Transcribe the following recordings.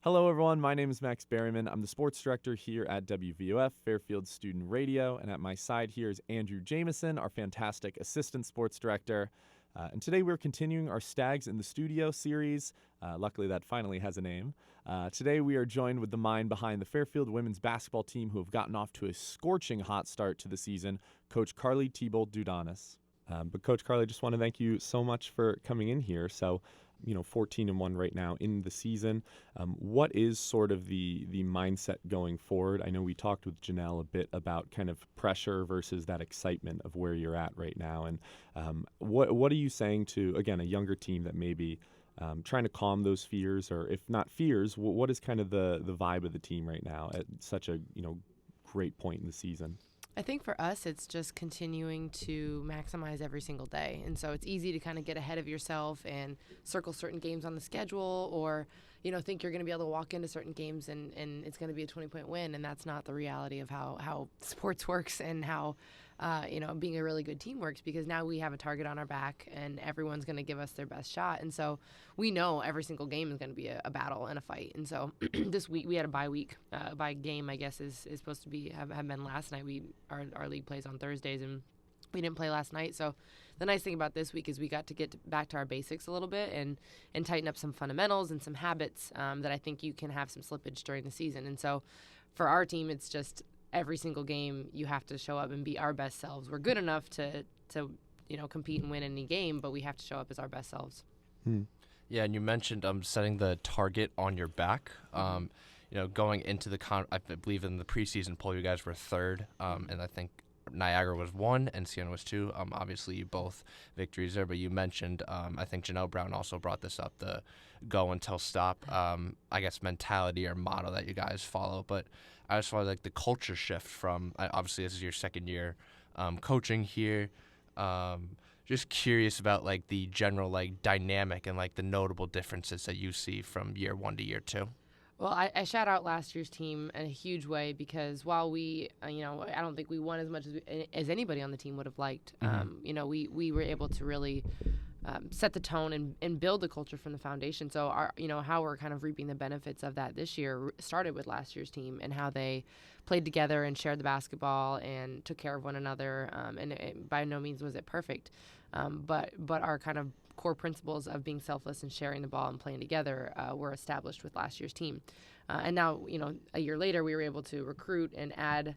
Hello, everyone. My name is Max Berryman. I'm the sports director here at WVOF, Fairfield Student Radio. And at my side here is Andrew Jameson, our fantastic assistant sports director. And today we're continuing our Stags in the Studio series. Luckily, that finally has a name. Today we are joined with the mind behind the Fairfield women's basketball team who have gotten off to a scorching hot start to the season, Coach Carly Thibault-DuDonis. But Coach Carly, just want to thank you so much for coming in here. So, 14-1 right now in the season. What is sort of the mindset going forward? I know we talked with Janelle a bit about kind of pressure versus that excitement of where you're at right now. And what are you saying to, again, a younger team that may be trying to calm those fears, or if not fears, what is kind of the vibe of the team right now at such a great point in the season? I think for us, it's just continuing to maximize every single day. And so it's easy to kind of get ahead of yourself and circle certain games on the schedule, or, think you're going to be able to walk into certain games and it's going to be a 20-point win. And that's not the reality of how sports works and how, being a really good team works, because now we have a target on our back and everyone's going to give us their best shot. And so we know every single game is going to be a battle and a fight. And so this week we had a bye week. Bye game, I guess, is supposed to be have been last night. Our league plays on Thursdays, and we didn't play last night. So the nice thing about this week is we got to get back to our basics a little bit and tighten up some fundamentals and some habits that I think you can have some slippage during the season. And so for our team, it's just every single game you have to show up and be our best selves. We're good enough to compete and win any game, but we have to show up as our best selves. Yeah, and you mentioned setting the target on your back. Going into I believe in the preseason poll, you guys were third, and I think Niagara was 1 and Siena was 2. Obviously, both victories there, but you mentioned, I think Janelle Brown also brought this up, the go until stop, I guess, mentality or motto that you guys follow. But I just follow the culture shift from, obviously, this is your second year coaching here. Just curious about the general dynamic and the notable differences that you see from year 1 to year 2. Well, I shout out last year's team in a huge way, because while we, I don't think we won as much as anybody on the team would have liked. We were able to really set the tone and build the culture from the foundation. So how we're kind of reaping the benefits of that this year started with last year's team and how they played together and shared the basketball and took care of one another. And by no means was it perfect, but our kind of core principles of being selfless and sharing the ball and playing together were established with last year's team. And now, a year later, we were able to recruit and add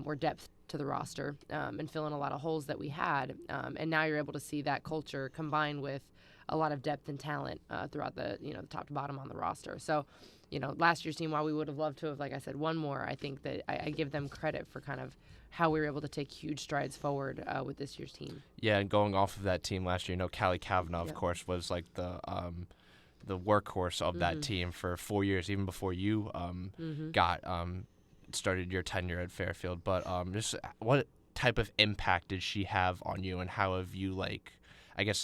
more depth to the roster and fill in a lot of holes that we had. And now you're able to see that culture combined with a lot of depth and talent throughout the top to bottom on the roster. So, last year's team, while we would have loved to have, like I said, won more, I think that I give them credit for kind of how we were able to take huge strides forward with this year's team. Yeah, and going off of that team last year, Callie Kavanaugh, of course, was the workhorse of that team for 4 years, even before you started your tenure at Fairfield. But just what type of impact did she have on you, and how have you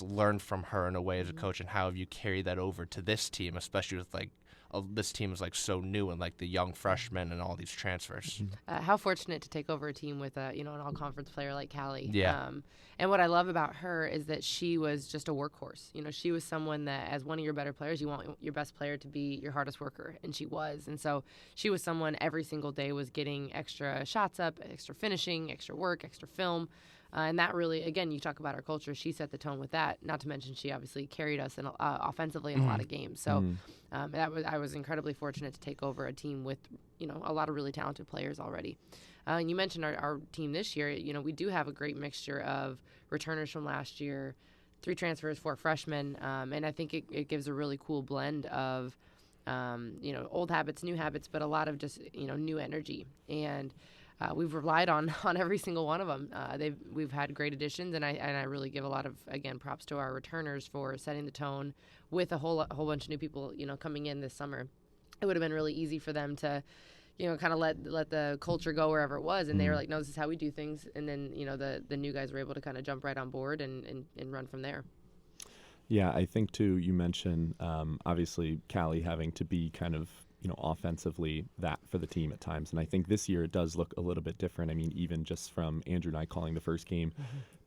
learned from her in a way as a coach, and how have you carried that over to this team, especially with this team is so new and the young freshmen and all these transfers? How fortunate to take over a team with an all-conference player like Callie. Yeah. And what I love about her is that she was just a workhorse. She was someone that, as one of your better players, you want your best player to be your hardest worker, and she was. And so she was someone every single day was getting extra shots up, extra finishing, extra work, extra film. And that really, again, you talk about our culture, she set the tone with that. Not to mention she obviously carried us offensively in a lot of games. So I was incredibly fortunate to take over a team with, a lot of really talented players already. And you mentioned our team this year. We do have a great mixture of returners from last year, 3 transfers, 4 freshmen. And I think it gives a really cool blend of, old habits, new habits, but a lot of just, new energy. And we've relied on every single one of them. We've had great additions, and I really give a lot of, again, props to our returners for setting the tone with a whole bunch of new people, coming in this summer. It would have been really easy for them to, kind of let the culture go wherever it was, and they were like, no, this is how we do things. And then, the new guys were able to kind of jump right on board and run from there. Yeah, I think too, you mentioned obviously Callie having to be kind of offensively that for the team at times. And I think this year it does look a little bit different. I mean, even just from Andrew and I calling the first game,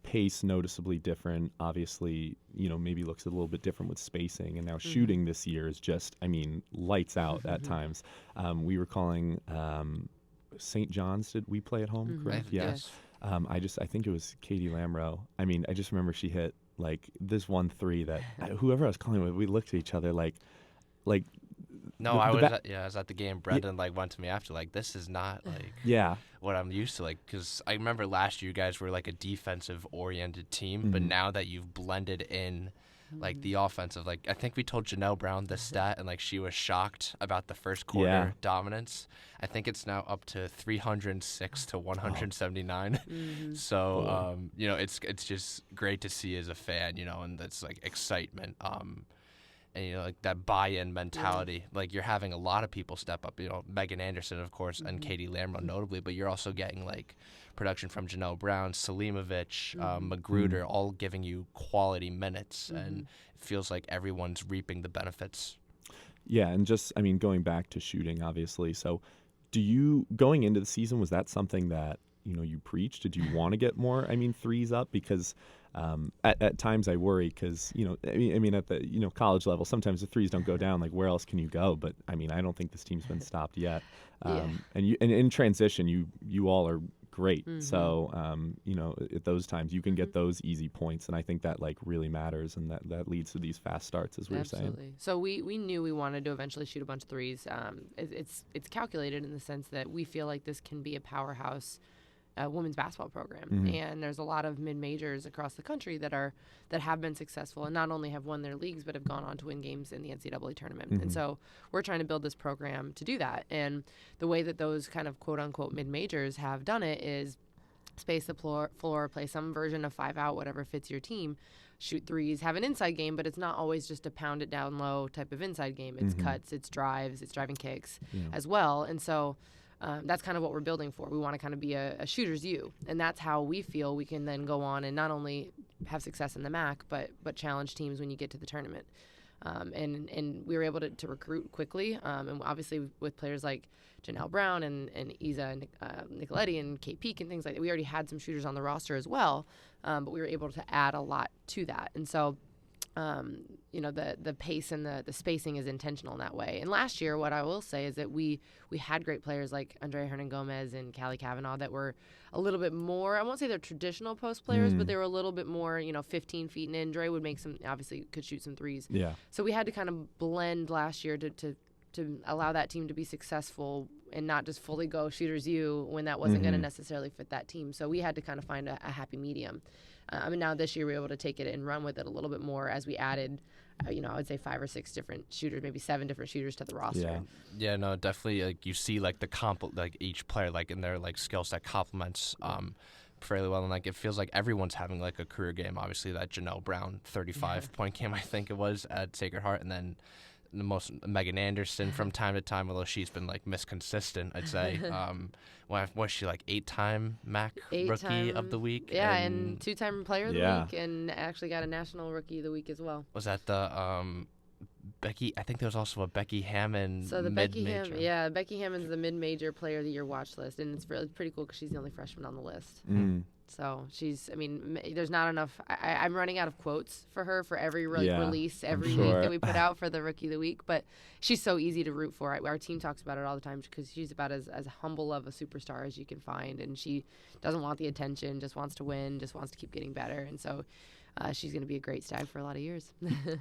pace noticeably different. Obviously, maybe looks a little bit different with spacing. And now shooting this year is just, lights out at times. We were calling St. John's. Did we play at home? Correct? Yes. I think it was Katie Lamro. I just remember she hit like this 1-3 that whoever I was calling with, we looked at each other like. No, I was at the game. Brendan went to me after this is not what I'm used to, because I remember last year you guys were like a defensive oriented team, but now that you've blended in the offensive, I think we told Janelle Brown this stat and she was shocked about the first quarter dominance. I think it's now up to 306 to 179. So it's just great to see as a fan, and that's excitement. And that buy-in mentality, you're having a lot of people step up. Megan Anderson, of course, and Katie Lamro notably, but you're also getting production from Janelle Brown, Selimovic, Magruder, all giving you quality minutes, and it feels like everyone's reaping the benefits. Yeah, and just going back to shooting, obviously. So, going into the season, was that something that you preached? Did you want to get more threes up? Because at times I worry because at the college level sometimes the threes don't go down. Where else can you go? But I don't think this team's been stopped yet. And in transition you all are great. So at those times you can get those easy points, and I think that really matters, and that leads to these fast starts, as we were saying. So we knew we wanted to eventually shoot a bunch of threes. It's calculated in the sense that we feel like this can be a powerhouse women's basketball program, and there's a lot of mid-majors across the country that have been successful and not only have won their leagues but have gone on to win games in the NCAA tournament. And so we're trying to build this program to do that. And the way that those kind of quote-unquote mid-majors have done it is space the floor, play some version of 5-out, whatever fits your team, shoot threes, have an inside game, but it's not always just a pound it down low type of inside game. It's cuts, it's drives, it's driving kicks as well. And so that's kind of what we're building for. We want to kind of be a shooter's U, and that's how we feel we can then go on and not only have success in the MAC, but challenge teams when you get to the tournament. And we were able to recruit quickly, and obviously with players like Janelle Brown and Isa Nicoletti and Kate Peak and things like that, we already had some shooters on the roster as well, but we were able to add a lot to that. And so the pace and the spacing is intentional in that way. And last year, what I will say is that we had great players like Andrea Hernan-Gomez and Callie Cavanaugh that were a little bit more, I won't say they're traditional post players, but they were a little bit more, 15 feet and in. Dre would make some, obviously could shoot some threes. Yeah. So we had to kind of blend last year to allow that team to be successful and not just fully go shooters U when that wasn't going to necessarily fit that team. So we had to kind of find a happy medium. Now this year we were able to take it and run with it a little bit more as we added, I would say 5 or 6 different shooters, maybe 7 different shooters to the roster. Yeah, no, definitely. You see the each player in their skill set complements fairly well, and it feels like everyone's having a career game. Obviously, that Janelle Brown 35-point game, I think it was at Sacred Heart, and then the most Megan Anderson from time to time, although she's been misconsistent, I'd say. Was she 8-time MAC Rookie of the Week? Yeah, and 2-time Player of the Week, and actually got a National Rookie of the Week as well. Was that the Becky? I think there was also a Becky Hammond. So the Becky Hammond's the mid-major Player of the Year watch list, and it's pretty cool because she's the only freshman on the list. So she's, there's not enough. I'm running out of quotes for her for every release every week that we put out for the Rookie of the Week. But she's so easy to root for. Our team talks about it all the time because she's about as humble of a superstar as you can find. And she doesn't want the attention, just wants to win, just wants to keep getting better. And so she's going to be a great Stag for a lot of years.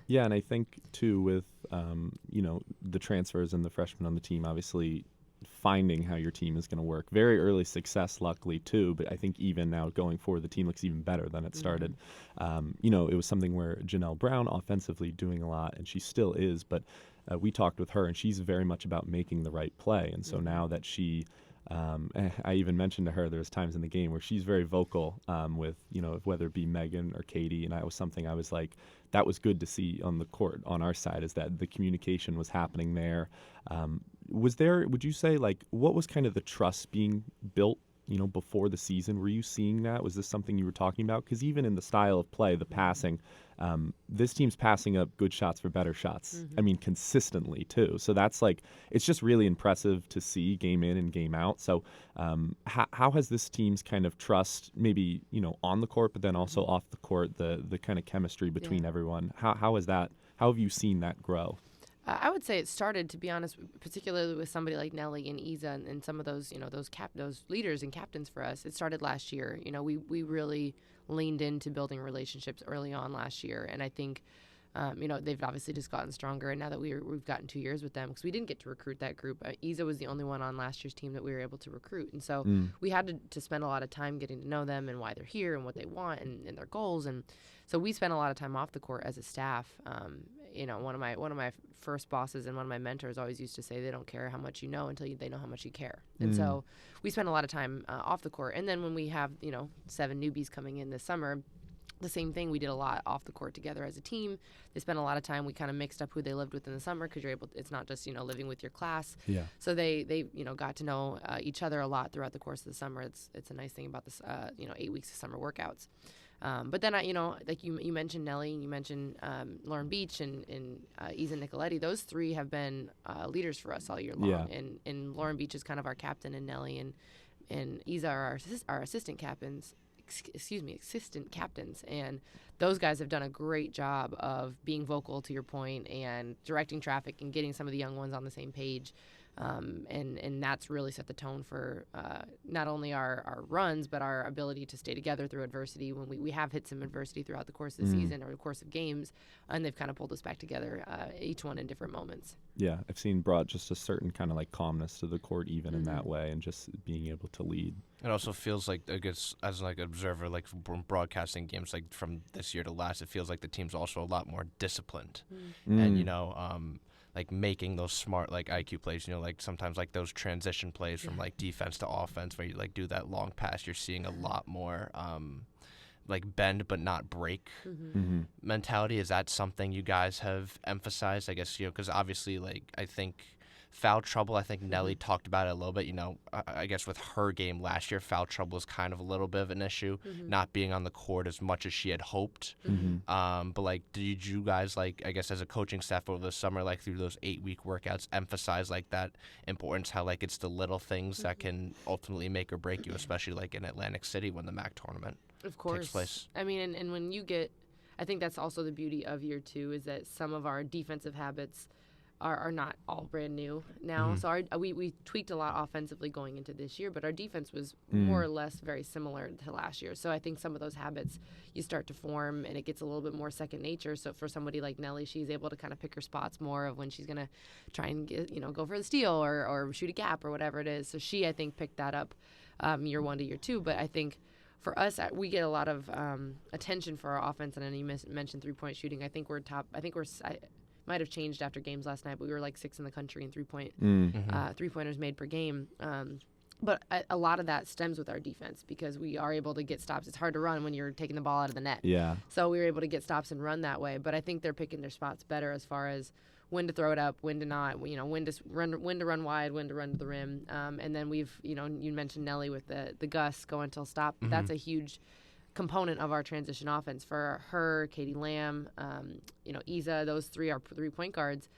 Yeah, and I think, too, with, the transfers and the freshmen on the team, obviously finding how your team is going to work. Very early success, luckily, too, but I think even now going forward, the team looks even better than it started. It was something where Janelle Brown offensively doing a lot, and she still is, but we talked with her, and she's very much about making the right play. And so now that she I even mentioned to her there's times in the game where she's very vocal with, whether it be Megan or Katie, and that was something I was like, that was good to see on the court on our side, is that the communication was happening there. Would you say, what was kind of the trust being built before the season? Were you seeing that? Was this something you were talking about? Because even in the style of play, the passing, this team's passing up good shots for better shots. I mean, consistently too. So that's it's just really impressive to see game in and game out. So how has this team's kind of trust, maybe, on the court, but then also off the court, the kind of chemistry between everyone? How is that? How have you seen that grow? I would say it started, to be honest, particularly with somebody like Nelly and Isa and some of those, those leaders and captains for us. It started last year. We really leaned into building relationships early on last year, and I think, they've obviously just gotten stronger. And now that we've gotten 2 years with them, because we didn't get to recruit that group. Isa was the only one on last year's team that we were able to recruit, and so we had to spend a lot of time getting to know them and why they're here and what they want and their goals. And so we spent a lot of time off the court as a staff. One of my first bosses and one of my mentors always used to say they don't care how much you know until they know how much you care. And so we spent a lot of time off the court. And then when we have 7 newbies coming in this summer, the same thing. We did a lot off the court together as a team. They spent a lot of time. We kind of mixed up who they lived with in the summer because it's not just living with your class. Yeah. So they got to know each other a lot throughout the course of the summer. It's a nice thing about this 8 weeks of summer workouts. But then, like you mentioned Nelly, and you mentioned Lauren Beach and Isa Nicoletti. Those 3 have been leaders for us all year long. Yeah. And Lauren Beach is kind of our captain, and Nelly and Isa are our assistant captains. Assistant captains, and those guys have done a great job of being vocal, to your point, and directing traffic and getting some of the young ones on the same page. And that's really set the tone for not only our runs, but our ability to stay together through adversity. When we have hit some adversity throughout the course of the season or the course of games, and they've kind of pulled us back together, each one in different moments. Yeah, I've seen brought just a certain kind of calmness to the court, even in that way, and just being able to lead. It also feels like, I guess, as an observer, from broadcasting games from this year to last, it feels like the team's also a lot more disciplined, and making those smart IQ plays, sometimes those transition plays from defense to offense where you do that long pass. You're seeing a lot more bend but not break mentality. Is that something you guys have emphasized? I guess because obviously I think foul trouble. I think Nelly talked about it a little bit. I guess with her game last year, foul trouble was kind of a little bit of an issue, not being on the court as much as she had hoped. But did you guys I guess as a coaching staff over the summer, through those 8-week workouts, emphasize that importance? How it's the little things that can ultimately make or break you, especially in Atlantic City when the MAC tournament takes place. I mean, and when you get, I think that's also the beauty of year 2 is that some of our defensive habits are not all brand new now. So we tweaked a lot offensively going into this year, but our defense was more or less very similar to last year. So I think some of those habits you start to form, and it gets a little bit more second nature. So for somebody like Nelly, she's able to kind of pick her spots more of when she's going to try and go for the steal or shoot a gap or whatever it is. So she, I think, picked that up year 1 to year 2. But I think for us, we get a lot of attention for our offense. And then you mentioned 3-point shooting. I think we're top. I might have changed after games last night, but we were 6th in the country in three-pointers made per game. But a lot of that stems with our defense because we are able to get stops. It's hard to run when you're taking the ball out of the net. Yeah. So we were able to get stops and run that way. But I think they're picking their spots better as far as when to throw it up, when to not, when to run wide, when to run to the rim. And then we've, you mentioned Nelly with the Gus go until stop. That's a huge component of our transition offense. For her, Katie Lamb, Isa, those 3 are 3-point guards.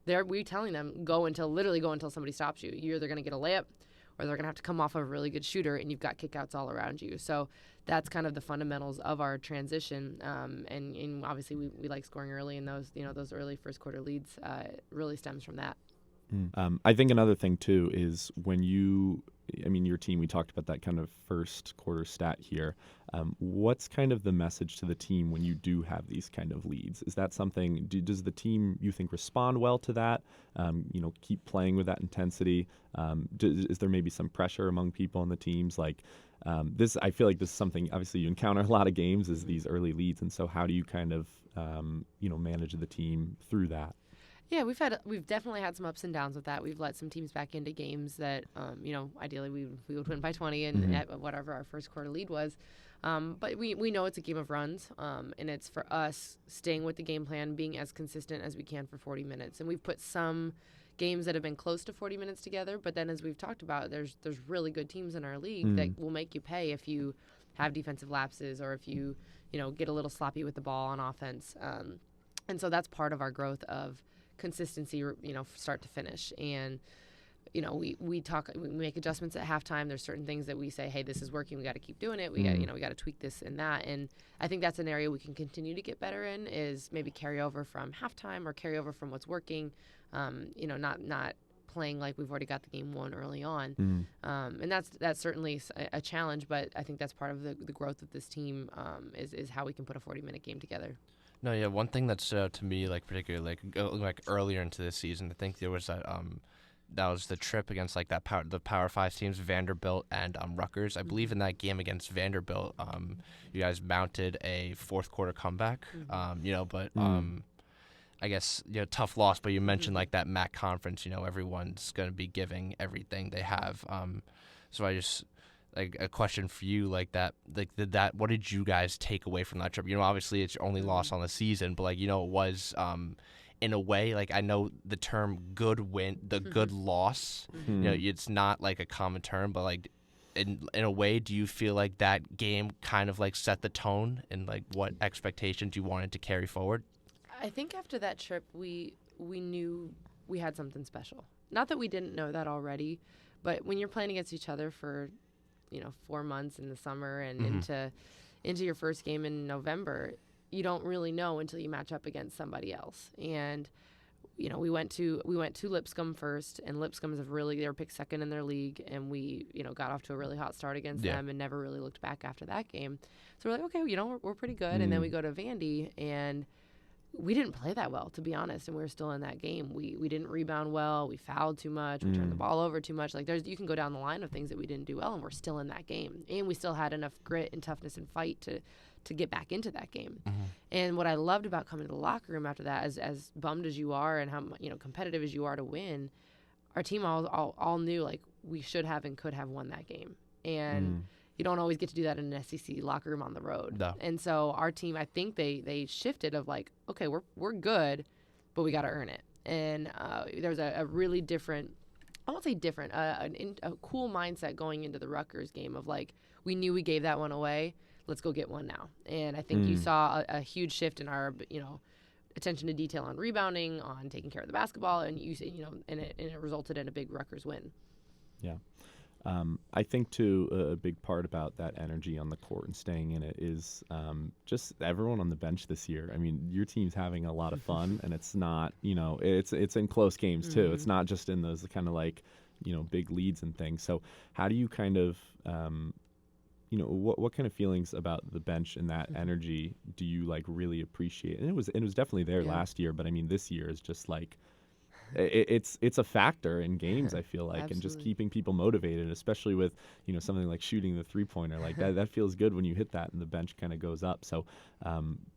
We're telling them literally go until somebody stops you. You're either going to get a layup or they're going to have to come off of a really good shooter, and you've got kickouts all around you. So that's kind of the fundamentals of our transition. And obviously we like scoring early, and those early first quarter leads really stems from that. I think another thing too is when your team, we talked about that kind of first quarter stat here. What's kind of the message to the team when you do have these kind of leads? Is that something, does the team, you think, respond well to that? Keep playing with that intensity? Is there maybe some pressure among people on the teams? This, I feel like this is something, obviously you encounter a lot of games is these early leads. And so how do you kind of, manage the team through that? Yeah, we've definitely had some ups and downs with that. We've let some teams back into games that, ideally we would win by 20 and at whatever our first quarter lead was. But we know it's a game of runs, and it's for us staying with the game plan, being as consistent as we can for 40 minutes. And we've put some games that have been close to 40 minutes together. But then, as we've talked about, there's really good teams in our league that will make you pay if you have defensive lapses or if you get a little sloppy with the ball on offense. And so that's part of our growth of consistency, start to finish. And we make adjustments at halftime. There's certain things that we say, hey, this is working. We got to keep doing it. We got to tweak this and that. And I think that's an area we can continue to get better in, is maybe carry over from halftime or carry over from what's working. Not playing like we've already got the game won early on. And that's certainly a challenge, but I think that's part of the growth of this team, is how we can put a 40-minute game together. No, yeah, one thing that stood out to me, like particularly like earlier into this season, I think there was that was the trip against like the Power 5 teams, Vanderbilt and Rutgers. I believe in that game against Vanderbilt, you guys mounted a fourth quarter comeback. I guess tough loss. But you mentioned like that MAC conference. Everyone's going to be giving everything they have. So I just like a question for you, like that, what did you guys take away from that trip? Obviously it's your only loss on the season, but it was. In a way, like I know the term good win, the good loss, it's not like a common term, but like in a way, do you feel like that game kind of like set the tone and like what expectations you wanted to carry forward? I think after that trip, we knew we had something special. Not that we didn't know that already, but when you're playing against each other for 4 months in the summer and into your first game in November, you don't really know until you match up against somebody else. And we went to Lipscomb first, and Lipscomb they were picked second in their league, and we got off to a really hot start against them and never really looked back after that game. So we're like, okay, we're pretty good. And then we go to Vandy, and we didn't play that well, to be honest, and we were still in that game. We didn't rebound well. We fouled too much. We turned the ball over too much. Like you can go down the line of things that we didn't do well, and we're still in that game. And we still had enough grit and toughness and fight to get back into that game. And what I loved about coming to the locker room after that, as bummed as you are and how competitive as you are to win, our team all knew like we should have and could have won that game. And you don't always get to do that in an SEC locker room on the road. No. And so our team, I think they shifted of like, okay, we're good, but we got to earn it. And there's a really different, I won't say different, a cool mindset going into the Rutgers game of like, we knew we gave that one away. Let's go get one now. And I think you saw a huge shift in our, attention to detail on rebounding, on taking care of the basketball, and and it resulted in a big Rutgers win. Yeah. I think, too, a big part about that energy on the court and staying in it is just everyone on the bench this year. I mean, your team's having a lot of fun, and it's not, it's in close games, too. It's not just in those kind of like, big leads and things. So how do you kind of, what kind of feelings about the bench and that energy do you like really appreciate? And it was definitely there last year, but I mean, this year is just like, it's a factor in games, I feel like, and just keeping people motivated, especially with something like shooting the 3-pointer like that feels good when you hit that and the bench kind of goes up. So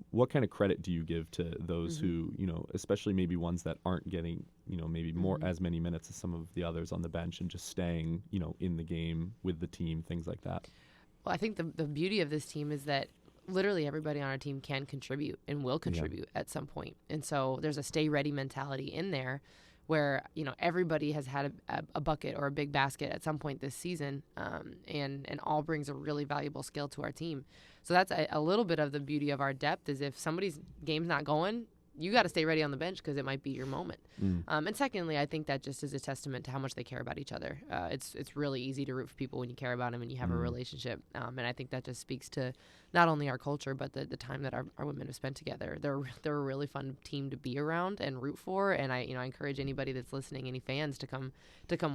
what kind of credit do you give to those who especially maybe ones that aren't getting maybe more as many minutes as some of the others on the bench and just staying in the game with the team, things like that? Well, I think the beauty of this team is that literally everybody on our team can contribute and will contribute at some point. And so there's a stay ready mentality in there where, everybody has had a bucket or a big basket at some point this season, and all brings a really valuable skill to our team. So that's a little bit of the beauty of our depth, is if somebody's game's not going, you got to stay ready on the bench because it might be your moment. And secondly, I think that just is a testament to how much they care about each other. It's really easy to root for people when you care about them and you have a relationship. And I think that just speaks to not only our culture, but the time that our women have spent together. They're a really fun team to be around and root for. And I encourage anybody that's listening, any fans, to come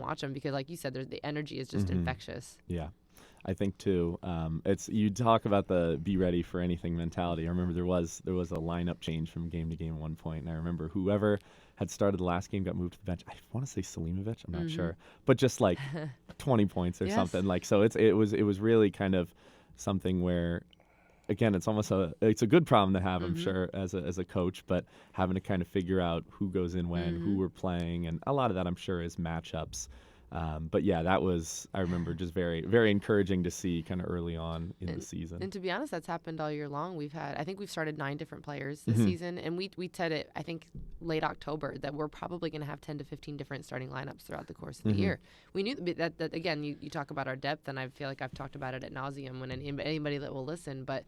watch them, because like you said, the energy is just infectious. Yeah. I think too, you talk about the be ready for anything mentality. I remember there was a lineup change from game to game at one point, and I remember whoever had started the last game got moved to the bench. I want to say Selimovic, I'm not sure, but just like 20 points or something. Like, so it was really kind of something where, again, it's almost it's a good problem to have, I'm sure, as a coach, but having to kind of figure out who goes in when, who we're playing, and a lot of that I'm sure is matchups. But yeah, that was, I remember, just very, very encouraging to see kind of early on in the season. And to be honest, that's happened all year long. I think we've started 9 different players this Mm-hmm. season, and we said it, I think, late October, that we're probably going to have 10 to 15 different starting lineups throughout the course of the year. We knew that again, you talk about our depth, and I feel like I've talked about it at nauseum when anybody that will listen, but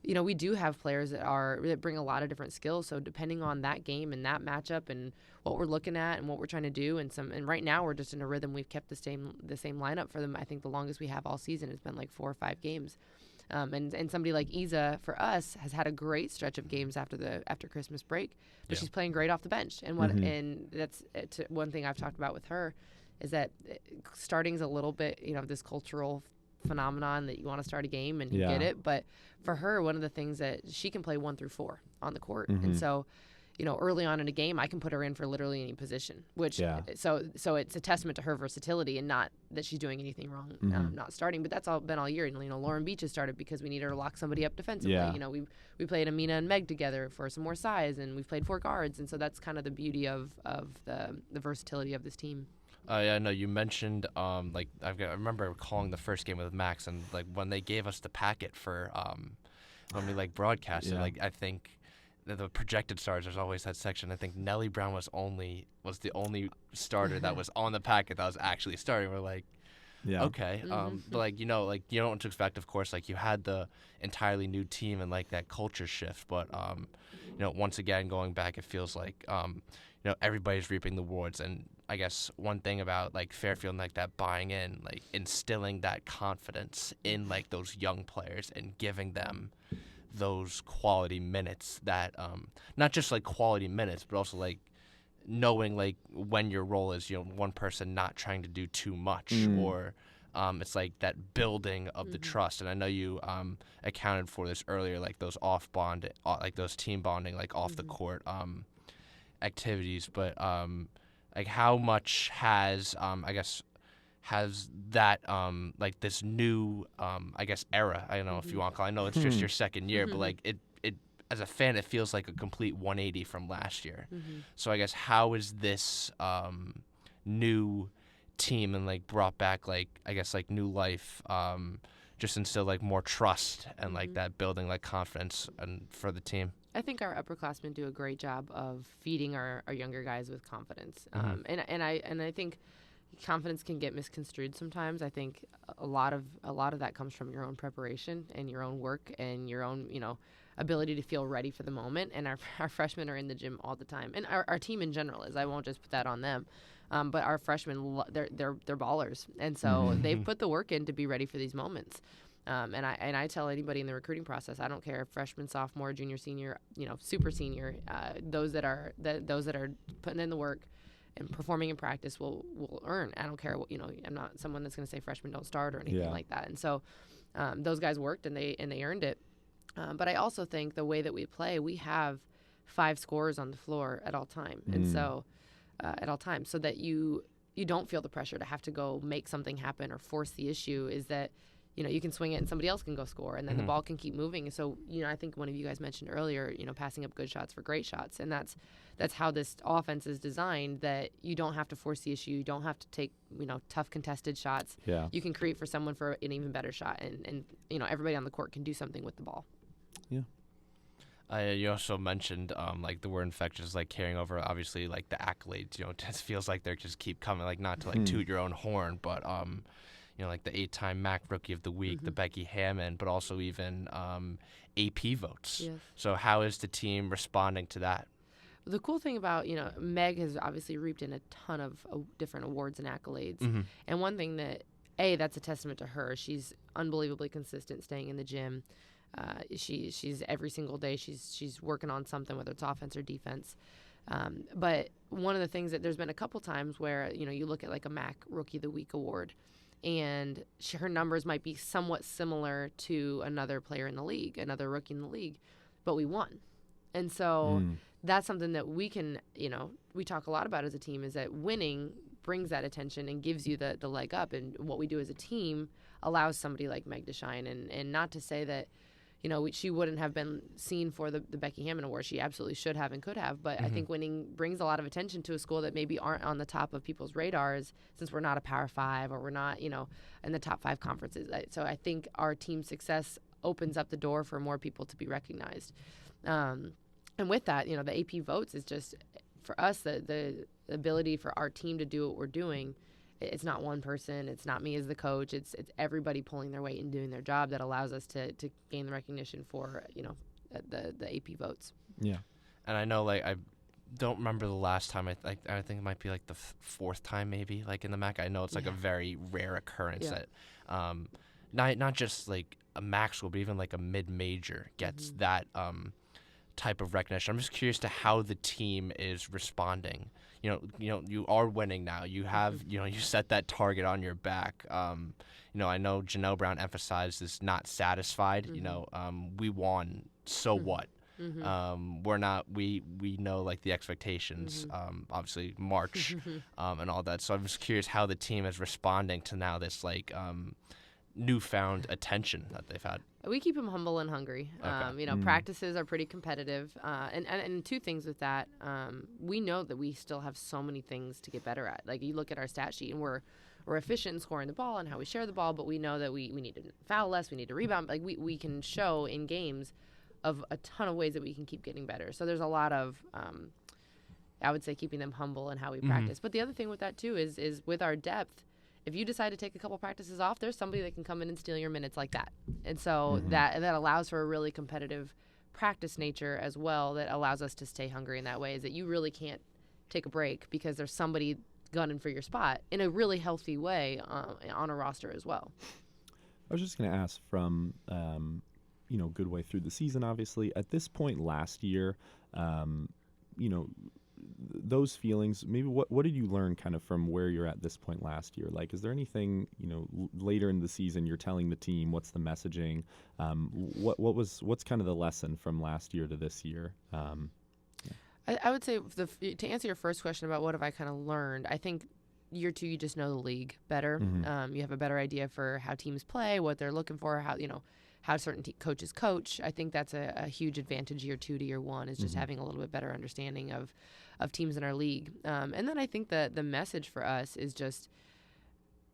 we do have players that bring a lot of different skills. So depending on that game and that matchup and what we're looking at and what we're trying to do, and right now we're just in a rhythm. We've kept the same lineup for them. I think the longest we have all season has been like 4 or 5 games. And somebody like Isa for us has had a great stretch of games after Christmas break, but she's playing great off the bench. And and that's one thing I've talked about with her is that starting's a little bit this cultural phenomenon that you want to start a game and you get it, but for her, one of the things that she can play 1 through 4 on the court, and so early on in a game I can put her in for literally any position, which so it's a testament to her versatility, and not that she's doing anything wrong not starting. But that's been all year. And Lauren Beach has started because we needed her to lock somebody up defensively. We played Amina and Meg together for some more size, and we've played 4 guards, and so that's kind of the beauty of the versatility of this team. Yeah, no, you mentioned I remember calling the first game with Max, and like when they gave us the packet for when we broadcasted, I think the projected stars, there's always that section. I think Nellie Brown was the only starter that was on the packet that was actually starting. We're like, okay, but you know what to expect. Of course, you had the entirely new team and that culture shift, but once again going back, it feels like everybody's reaping the rewards. And I guess one thing about Fairfield and that buying in, instilling that confidence in those young players and giving them those quality minutes that not just quality minutes, but also knowing when your role is one person not trying to do too much, or it's that building of the trust. And I know you accounted for this earlier, those those team bonding off the court activities, but how much has has that this new era, I don't know if you want to call it, I know it's just your second year, but it as a fan it feels like a complete 180 from last year. So I guess how is this new team and brought back new life, just instill more trust and that building confidence and for the team? I think our upperclassmen do a great job of feeding our younger guys with confidence, and I think confidence can get misconstrued sometimes. I think a lot of that comes from your own preparation and your own work and your own ability to feel ready for the moment. And our freshmen are in the gym all the time, and our team in general is. I won't just put that on them, but our freshmen they're ballers, and so they've put the work in to be ready for these moments. And I tell anybody in the recruiting process, I don't care if freshman, sophomore, junior, senior, super senior, those that are putting in the work and performing in practice will earn. I don't care what, I'm not someone that's going to say freshmen don't start or anything like that. And so those guys worked and they earned it. But I also think the way that we play, we have 5 scorers on the floor at all time, and so at all times, so that you don't feel the pressure to have to go make something happen or force the issue. Is that you can swing it and somebody else can go score, and then the ball can keep moving. And so, I think one of you guys mentioned earlier, passing up good shots for great shots. And that's how this offense is designed, that you don't have to force the issue. You don't have to take, tough contested shots. Yeah. You can create for someone for an even better shot. And everybody on the court can do something with the ball. Yeah. You also mentioned the word infectious, carrying over, obviously, the accolades, it just feels like they just keep coming, not to toot your own horn, but the 8-time MAC Rookie of the Week, the Becky Hammond, but also even AP votes. Yes. So how is the team responding to that? The cool thing about, Meg has obviously reaped in a ton of different awards and accolades. And one thing that's a testament to her. She's unbelievably consistent, staying in the gym. She's every single day she's working on something, whether it's offense or defense. But one of the things that there's been a couple times where, you look at a MAC Rookie of the Week award, and her numbers might be somewhat similar to another player in the league, another rookie in the league, but we won. And so that's something that we can, we talk a lot about as a team, is that winning brings that attention and gives you the leg up. And what we do as a team allows somebody like Meg to shine. And not to say that, she wouldn't have been seen for the Becky Hammond Award. She absolutely should have and could have. But I think winning brings a lot of attention to a school that maybe aren't on the top of people's radars, since we're not a Power 5 or we're not, in the top 5 conferences. So I think our team's success opens up the door for more people to be recognized. And with that, the AP votes is just, for us, the ability for our team to do what we're doing. It's not one person. It's not me as the coach. It's everybody pulling their weight and doing their job that allows us to gain the recognition for, the AP votes. Yeah. And I know, I don't remember the last time. I think it might be the fourth time maybe, in the MAC. I know it's a very rare occurrence that not just a MAC school, but even a mid-major gets that type of recognition. I'm just curious to how the team is responding. You are winning now. You have, you set that target on your back. I know Janelle Brown emphasized this not satisfied. We won, so what? We're not, we know the expectations, obviously March, and all that. So I'm just curious how the team is responding to now this newfound attention that they've had. We keep them humble and hungry. Okay. Practices are pretty competitive. And two things with that. We know that we still have so many things to get better at. You look at our stat sheet, and we're efficient in scoring the ball and how we share the ball, but we know that we need to foul less, we need to rebound. We can show in games of a ton of ways that we can keep getting better. So there's a lot of, I would say, keeping them humble in how we practice. But the other thing with that, too, is with our depth, if you decide to take a couple practices off, there's somebody that can come in and steal your minutes like that. And so that allows for a really competitive practice nature as well, that allows us to stay hungry in that way, is that you really can't take a break because there's somebody gunning for your spot in a really healthy way on a roster as well. I was just going to ask, from good way through the season, obviously, at this point last year, those feelings, maybe what did you learn kind of from where you're at this point last year? Is there anything, later in the season you're telling the team? What's the messaging? What's kind of the lesson from last year to this year? I would say, to answer your first question about what have I kind of learned, I think year 2, you just know the league better. You have a better idea for how teams play, what they're looking for, how certain coaches coach. I think that's a huge advantage year 2 to year 1, is just having a little bit better understanding of teams in our league. And then I think that the message for us is just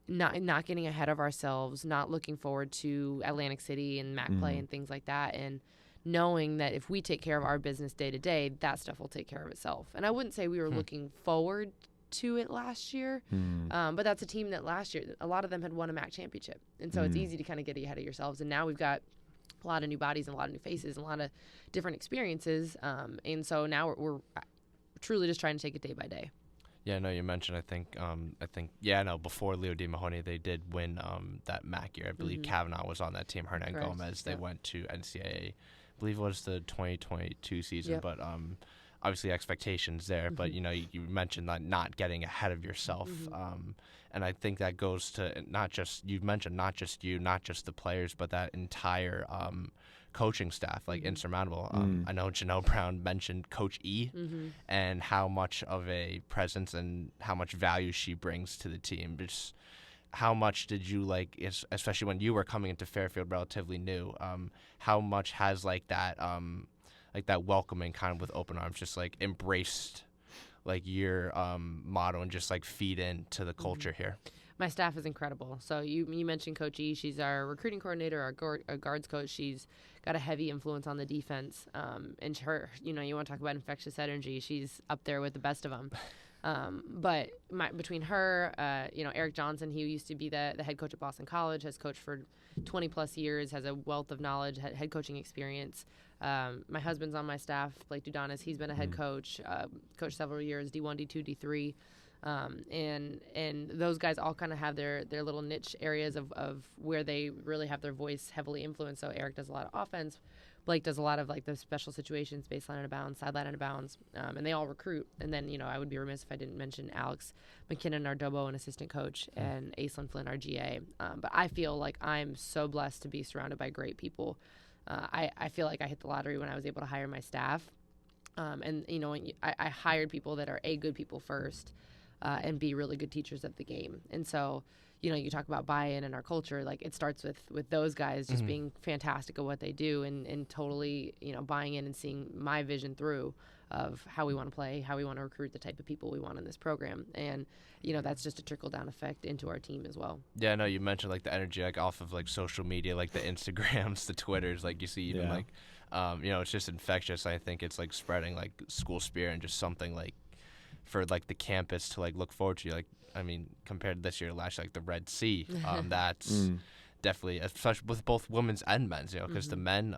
not getting ahead of ourselves, not looking forward to Atlantic City and MAC play and things like that, and knowing that if we take care of our business day to day, that stuff will take care of itself. And I wouldn't say we were looking forward to it last year, but that's a team that last year, a lot of them had won a MAC championship. And so it's easy to kind of get ahead of yourselves. And now we've got a lot of new bodies and a lot of new faces and a lot of different experiences. And so now we're truly just trying to take it day by day. Yeah, no, you mentioned, before Leo Di Mahoney, they did win that MAC year. I believe Kavanaugh was on that team, Hernan Gomez. They went to NCAA. I believe it was the 2022 season, but obviously expectations there. But, you mentioned that not getting ahead of yourself. And I think that goes to you've mentioned not just you, not just the players, but that entire coaching staff, insurmountable. I know Janelle Brown mentioned Coach E and how much of a presence and how much value she brings to the team. Just how much did you especially when you were coming into Fairfield relatively new, how much has that welcoming kind of with open arms just embraced your motto and just feed into the culture here? My staff is incredible. So you mentioned Coach E. She's our recruiting coordinator, our guards coach. She's got a heavy influence on the defense. And her, you want to talk about infectious energy. She's up there with the best of them. But between her, Eric Johnson, he used to be the head coach at Boston College, has coached for 20 plus years, has a wealth of knowledge, head coaching experience. My husband's on my staff, Thibault-DuDonis. He's been a head coach, coached several years, D1, D2, D3. And those guys all kind of have their little niche areas of where they really have their voice heavily influenced. So Eric does a lot of offense. Blake does a lot of the special situations, baseline out of bounds, sideline out of bounds, and they all recruit. And then, I would be remiss if I didn't mention Alex McKinnon, our Dobo and assistant coach, and Aislinn Flynn, our GA. But I feel like I'm so blessed to be surrounded by great people. I feel like I hit the lottery when I was able to hire my staff. And I hired people that are good people first, and be really good teachers of the game. And so, you talk about buy-in in our culture, like it starts with those guys just being fantastic at what they do and totally, buying in and seeing my vision through of how we want to play, how we want to recruit the type of people we want in this program. And, that's just a trickle-down effect into our team as well. Yeah, I know you mentioned, like, the energy, like, off of, like, social media, like the Instagrams, the Twitters, like, you see even, like, it's just infectious. I think it's, like, spreading, like, school spirit and just something, like, for, like, the campus to, like, look forward to. Like, I mean, compared to this year, last year, like, the Red Sea, that's definitely, especially with both women's and men's, because the men,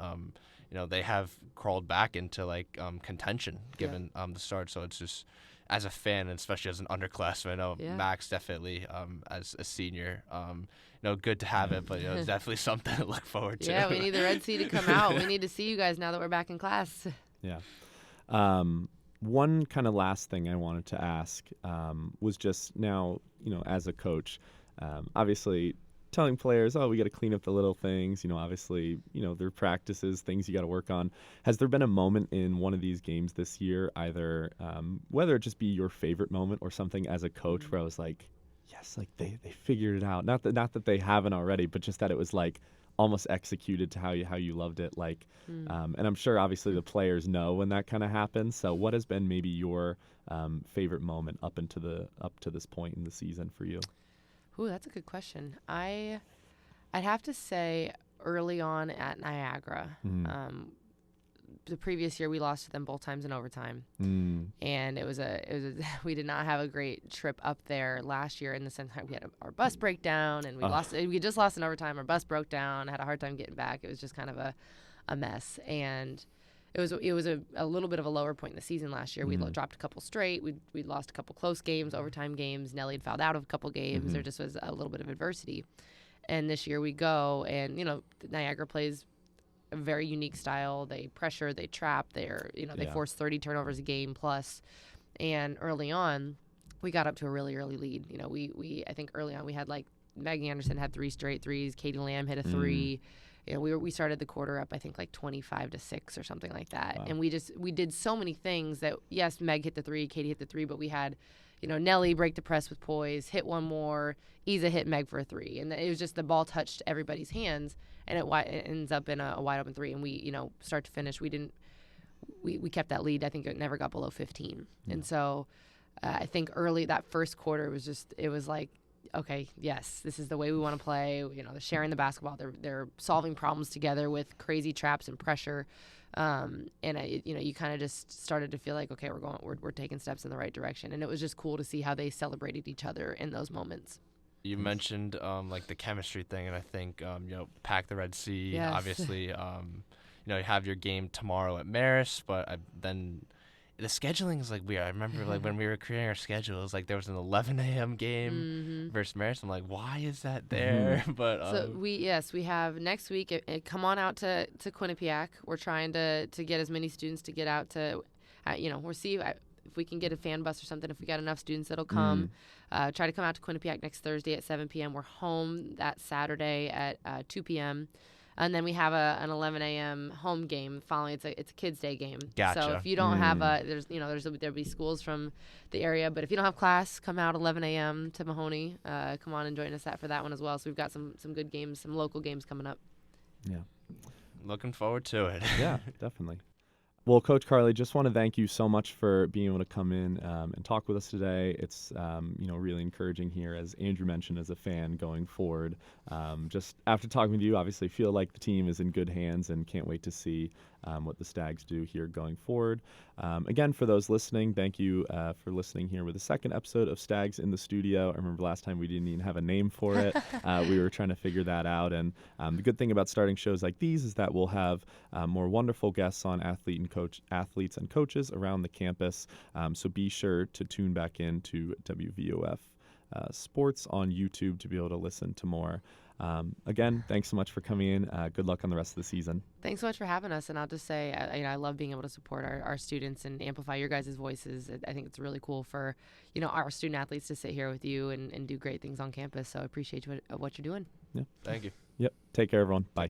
they have crawled back into, like, contention given the start. So it's just, as a fan, and especially as an underclassman, I know Max definitely, as a senior, good to have it, but it's definitely something to look forward to. Yeah, we need the Red Sea to come out. We need to see you guys now that we're back in class. Yeah. One kind of last thing I wanted to ask was just now, as a coach, obviously telling players, we got to clean up the little things, obviously, their practices, things you got to work on. Has there been a moment in one of these games this year, either whether it just be your favorite moment or something as a coach where I was like, yes, like they figured it out. Not that they haven't already, but just that it was like almost executed to how you loved it. Like, and I'm sure obviously the players know when that kind of happens. So what has been maybe your favorite moment up to this point in the season for you? Ooh, that's a good question. I'd have to say early on at Niagara, the previous year we lost to them both times in overtime, and it was we did not have a great trip up there last year in the sense that we had our bus breakdown and we just lost in overtime. Our bus broke down, had a hard time getting back. It was just kind of a mess, and it was a little bit of a lower point in the season last year. We dropped a couple straight. We lost a couple close games, overtime games. Nelly had fouled out of a couple games. There just was a little bit of adversity. And this year we go, and Niagara plays a very unique style. They pressure, they trap. They force 30 turnovers a game plus. And early on, we got up to a really early lead. We I think early on we had like Maggie Anderson had 3 straight threes. Katie Lamb hit a 3. We started the quarter up, I think, like 25-6 or something like that. Wow. And we did so many things that, yes, Meg hit the 3, Katie hit the 3, but we had, Nelly break the press with poise, hit one more, Isa hit Meg for a 3. And it was just the ball touched everybody's hands, and it ends up in a wide open 3. And we, start to finish, we kept that lead. I think it never got below 15. And so I think early that first quarter it was like, okay, yes, this is the way we want to play. They're sharing the basketball. They're solving problems together with crazy traps and pressure. And you kind of just started to feel like, okay, we're taking steps in the right direction. And it was just cool to see how they celebrated each other in those moments. You mentioned like the chemistry thing, and I think pack the Red Sea. Yes. Obviously, you have your game tomorrow at Marist, but then. The scheduling is like weird. I remember like when we were creating our schedule, it was like there was an 11 a.m. game versus Marist. I'm like, why is that there? But so we have next week. Come on out to Quinnipiac. We're trying to get as many students to get out to, we'll see if we can get a fan bus or something. If we got enough students that'll come, try to come out to Quinnipiac next Thursday at 7 p.m. We're home that Saturday at 2 p.m. And then we have an 11 a.m. home game following. It's a kids' day game. Gotcha. So if you don't have there'll be schools from the area, but if you don't have class, come out 11 a.m. to Mahoney. Come on and join us for that one as well. So we've got some good games, some local games coming up. Yeah, looking forward to it. Yeah, definitely. Well, Coach Carly, just want to thank you so much for being able to come in and talk with us today. It's really encouraging here, as Andrew mentioned, as a fan going forward. Just after talking with you, obviously feel like the team is in good hands and can't wait to see what the Stags do here going forward. Again, for those listening, thank you for listening here with the second episode of Stags in the Studio. I remember last time we didn't even have a name for it. We were trying to figure that out. And the good thing about starting shows like these is that we'll have more wonderful guests on athletes and coaches around the campus. So be sure to tune back in to WVOF Sports on YouTube to be able to listen to more. Again, thanks so much for coming in. Good luck on the rest of the season. Thanks so much for having us. And I'll just say, I love being able to support our students and amplify your guys' voices. I think it's really cool for, our student athletes to sit here with you and do great things on campus. So I appreciate what you're doing. Yeah. Thank you. Yep. Take care, everyone. Bye.